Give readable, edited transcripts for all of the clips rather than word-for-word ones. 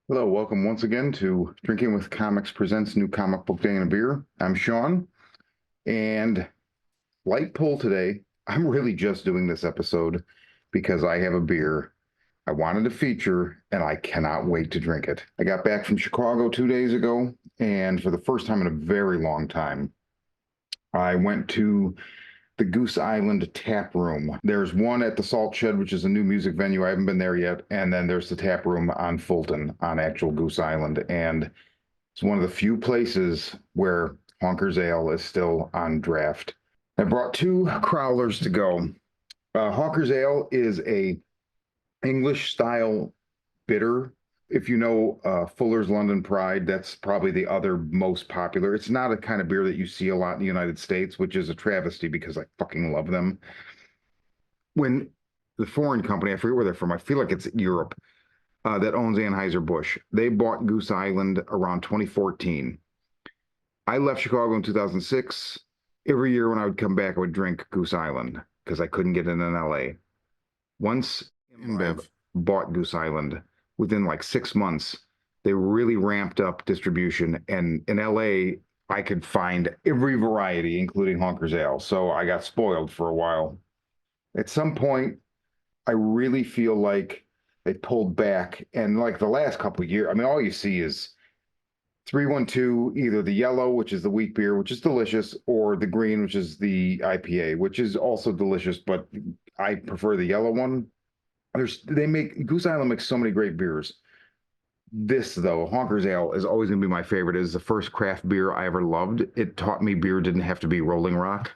Hello, welcome once again to Drinking with Comics Presents New Comic Book Day and a Beer. I'm Sean, and light pull today. I'm really just doing this episode because I have a beer I wanted to feature, and I cannot wait to drink it. I got back from Chicago 2 days ago, and for the first time in a very long time, I went to the Goose Island Tap Room. There's one at the Salt Shed, which is a new music venue. I haven't been there yet. And then there's the Tap Room on Fulton on actual Goose Island. And it's one of the few places where Honker's Ale is still on draft. I brought two crowlers to go. Honker's Ale is a English style bitter. If you know Fuller's London Pride, that's probably the other most popular. It's not a kind of beer that you see a lot in the United States, which is a travesty because I fucking love them. When the foreign company, I forget where they're from, I feel like it's Europe, that owns Anheuser-Busch, they bought Goose Island around 2014. I left Chicago in 2006. Every year when I would come back, I would drink Goose Island because I couldn't get it in LA. Once InBev bought Goose Island, within like 6 months, they really ramped up distribution. And in LA, I could find every variety, including Honker's Ale. So I got spoiled for a while. At some point, I really feel like they pulled back. And like the last couple of years, I mean, all you see is 312, either the yellow, which is the wheat beer, which is delicious, or the green, which is the IPA, which is also delicious, but I prefer the yellow one. They make Goose Island makes so many great beers. This though, Honker's Ale is always going to be my favorite. It is the first craft beer I ever loved. It taught me beer didn't have to be Rolling Rock.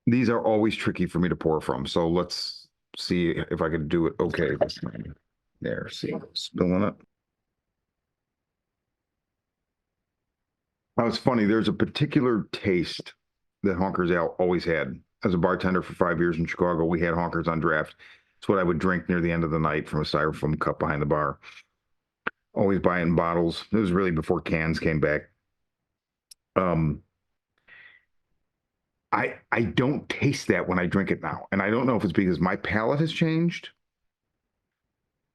These are always tricky for me to pour from, so let's see if I could do it okay this time. There, see, spilling it. Now it's funny, there's a particular taste that Honker's Ale always had. As a bartender for 5 years in Chicago, we had Honkers on draft. It's what I would drink near the end of the night from a styrofoam cup behind the bar. Always buy it in bottles. It was really before cans came back. Um, I don't taste that when I drink it now. And I don't know if it's because my palate has changed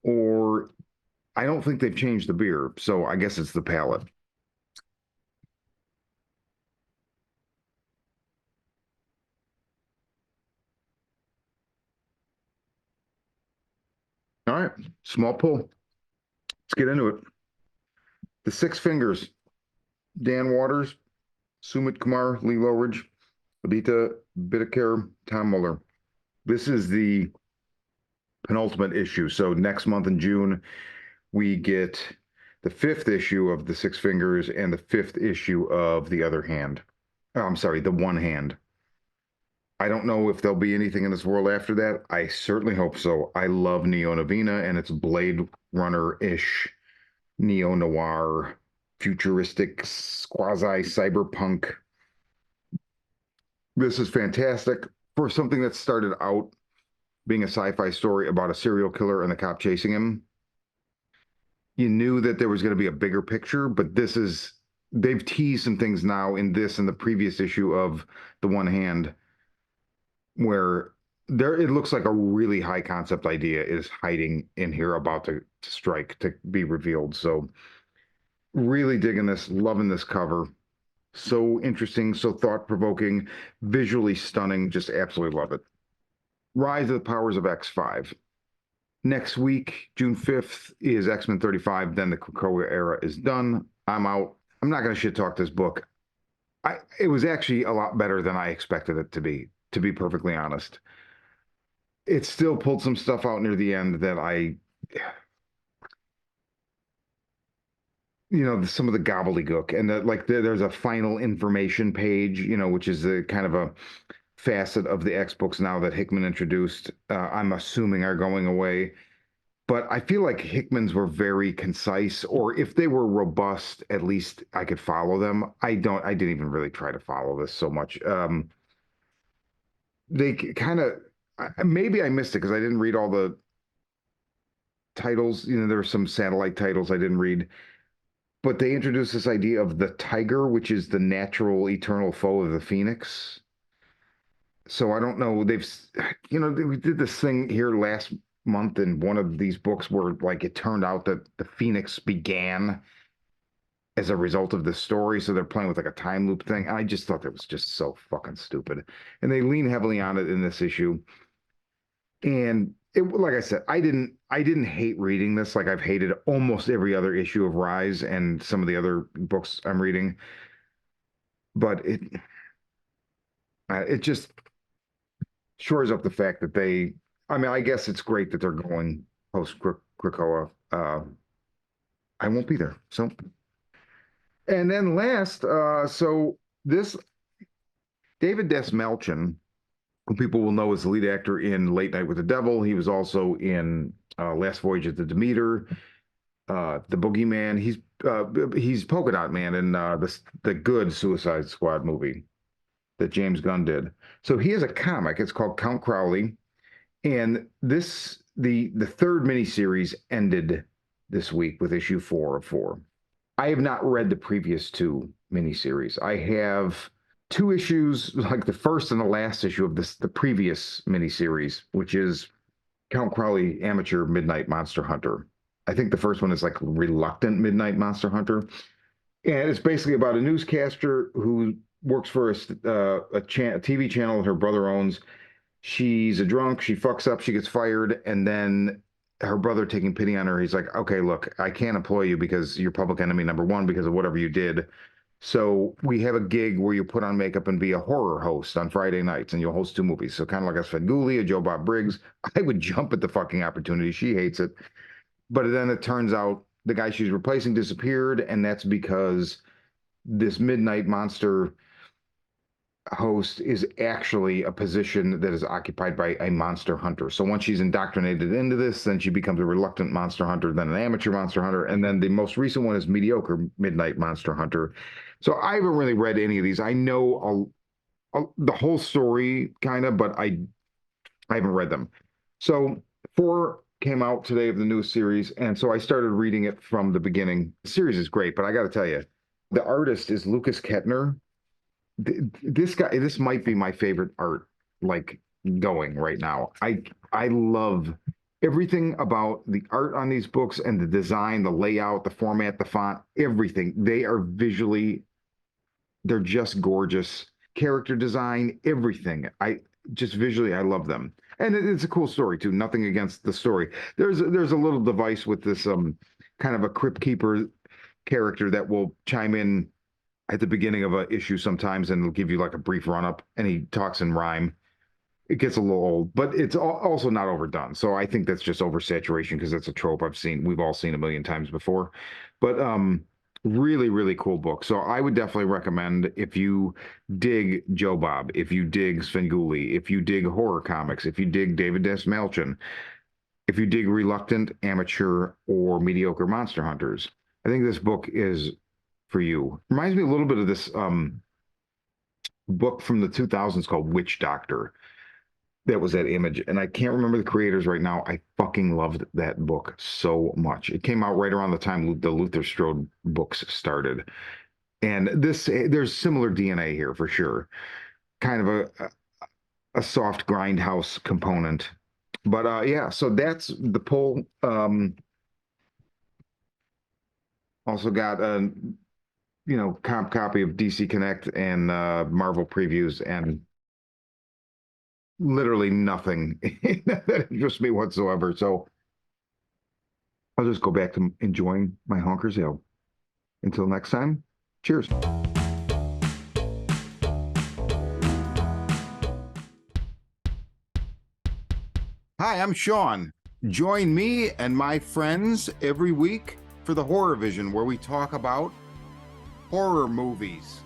or I don't think they've changed the beer. So I guess it's the palate. All right, small pull. Let's get into it. The Six Fingers, Dan Waters, Sumit Kumar, Lee Lowridge, Aditya Bidikar, Tom Muller. This is the penultimate issue. So next month in June, we get the fifth issue of the Six Fingers and the fifth issue of the other hand. Oh, I'm sorry, the one hand. I don't know if there'll be anything in this world after that. I certainly hope so. I love Neo Novena and it's Blade Runner-ish, neo-noir, futuristic, quasi-cyberpunk. This is fantastic for something that started out being a sci-fi story about a serial killer and the cop chasing him. You knew that there was going to be a bigger picture, but they've teased some things now in this and the previous issue of The One Hand where it looks like a really high concept idea is hiding in here about to strike to be revealed. So really digging this, loving this cover. So interesting, so thought-provoking, visually stunning, just absolutely love it. Rise of the Powers of X5. Next week, June 5th, is X-Men 35. Then the Krakoa era is done. I'm out. I'm not going to shit talk this book. It was actually a lot better than I expected it to be perfectly honest. It still pulled some stuff out near the end that some of the gobbledygook and there's a final information page, which is a kind of a facet of the X books now that Hickman introduced. I'm assuming are going away. But I feel like Hickman's were very concise, or if they were robust, at least I could follow them. I didn't even really try to follow this so much. They kind of, maybe I missed it because I didn't read all the titles. There were some satellite titles I didn't read, but they introduced this idea of the tiger, which is the natural eternal foe of the phoenix. So I don't know. We did this thing here last month in one of these books where like it turned out that the Phoenix began as a result of this story. So they're playing with like a time loop thing. I just thought that was just so fucking stupid. And they lean heavily on it in this issue. And like I said, I didn't hate reading this. Like I've hated almost every other issue of Rise and some of the other books I'm reading. But it just shores up the fact that I guess it's great that they're going post Krakoa. I won't be there. So, and then last, so this David Desmalchin, who people will know as the lead actor in Late Night with the Devil. He was also in Last Voyage of the Demeter, The Boogeyman. He's Polka Dot Man in the good Suicide Squad movie that James Gunn did. So he has a comic. It's called Count Crowley, and the third miniseries ended this week with issue 4 of 4. I have not read the previous 2 miniseries. I have 2 issues, like the first and the last issue of the previous miniseries, which is Count Crowley, Amateur Midnight Monster Hunter. I think the first one is like Reluctant Midnight Monster Hunter. And it's basically about a newscaster who works for a TV channel that her brother owns. She's a drunk, she fucks up, she gets fired, and then her brother, taking pity on her, he's like, okay, look, I can't employ you because you're public enemy number 1 because of whatever you did. So we have a gig where you put on makeup and be a horror host on Friday nights, and you'll host 2 movies. So kind of like a Svengoolie, a Joe Bob Briggs. I would jump at the fucking opportunity. She hates it. But then it turns out the guy she's replacing disappeared, and that's because this midnight monster host is actually a position that is occupied by a monster hunter. So once she's indoctrinated into this, then she becomes a reluctant monster hunter, then an amateur monster hunter, and then the most recent one is mediocre midnight monster hunter. So I haven't really read any of these. I know the whole story kind of, but I haven't read them. So 4 came out today of the new series, and so I started reading it from the beginning. The series is great, but I got to tell you, the artist is Lucas Kettner. This guy, this might be my favorite art, like, going right now. I love everything about the art on these books and the design, the layout, the format, the font, everything. They're just gorgeous. Character design, everything. I love them. And it's a cool story too. Nothing against the story. There's a little device with this kind of a crypt keeper character that will chime in at the beginning of an issue sometimes, and it'll give you like a brief run up, and he talks in rhyme. It gets a little old, but it's also not overdone. So I think that's just oversaturation because it's a trope we've all seen a million times before. But really, really cool book. So I would definitely recommend, if you dig Joe Bob, if you dig Svengoolie, if you dig horror comics, if you dig David Desmalchin, if you dig reluctant, amateur, or mediocre monster hunters, I think this book is for you. Reminds me a little bit of this book from the 2000s called Witch Doctor that was at Image, and I can't remember the creators right now. I fucking loved that book so much. It came out right around the time the Luther Strode books started, and there's similar DNA here for sure. Kind of a soft grindhouse component, but yeah. So that's the pull. Also got a comp copy of DC Connect and Marvel previews, and literally nothing that interests me whatsoever. So I'll just go back to enjoying my Honker's Ale. Until next time, cheers. Hi, I'm Sean. Join me and my friends every week for the Horror Vision, where we talk about horror movies.